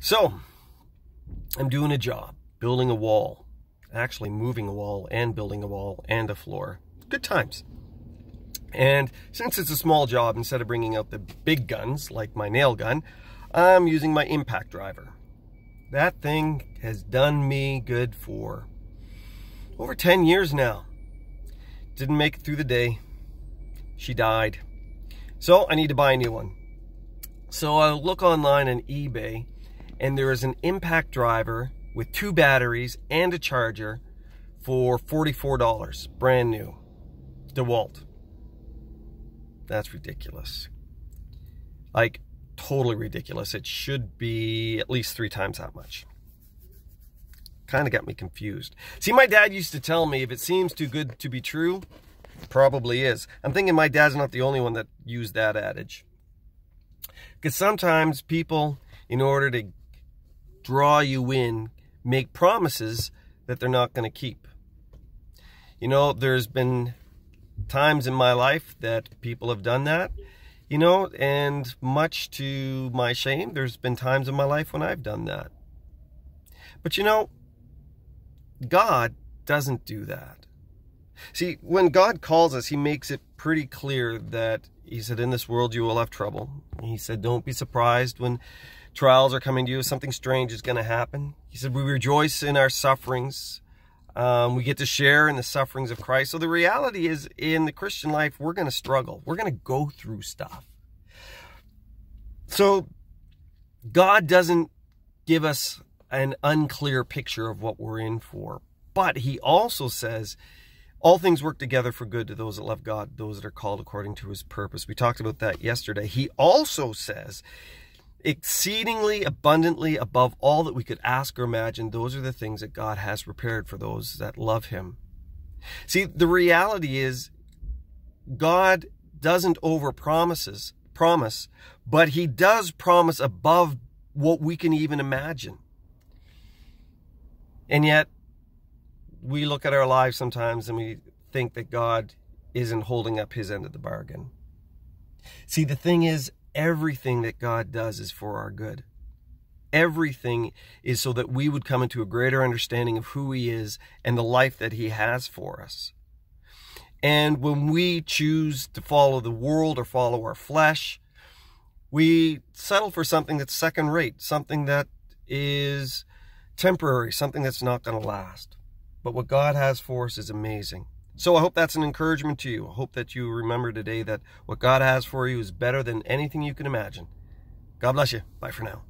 So, I'm doing a job, building a wall, actually moving a wall and building a wall and a floor. Good times. And since it's a small job, instead of bringing out the big guns like my nail gun, I'm using my impact driver. That thing has done me good for over 10 years now. Didn't make it through the day. She died. So I need to buy a new one. So I look online on eBay, and there is an impact driver with 2 batteries and a charger for $44, brand new. DeWalt. That's ridiculous. Like, totally ridiculous. It should be at least 3 times that much. Kind of got me confused. See, my dad used to tell me, if it seems too good to be true, it probably is. I'm thinking my dad's not the only one that used that adage. Because sometimes people, in order to draw you in, make promises that they're not going to keep. You know, there's been times in my life that people have done that, you know, and much to my shame, there's been times in my life when I've done that. But you know, God doesn't do that. See, when God calls us, he makes it pretty clear that he said, in this world you will have trouble. He said, don't be surprised when trials are coming to you. Something strange is going to happen. He said, we rejoice in our sufferings. We get to share in the sufferings of Christ. So the reality is, in the Christian life, we're going to struggle. We're going to go through stuff. So God doesn't give us an unclear picture of what we're in for. But he also says, all things work together for good to those that love God, those that are called according to his purpose. We talked about that yesterday. He also says, exceedingly abundantly above all that we could ask or imagine, those are the things that God has prepared for those that love him. See, the reality is, God doesn't promise, but he does promise above what we can even imagine. And yet, we look at our lives sometimes and we think that God isn't holding up his end of the bargain. See, the thing is, everything that God does is for our good. Everything is so that we would come into a greater understanding of who he is and the life that he has for us. And when we choose to follow the world or follow our flesh, we settle for something that's second rate, something that is temporary, something that's not going to last. But what God has for us is amazing. So I hope that's an encouragement to you. I hope that you remember today that what God has for you is better than anything you can imagine. God bless you. Bye for now.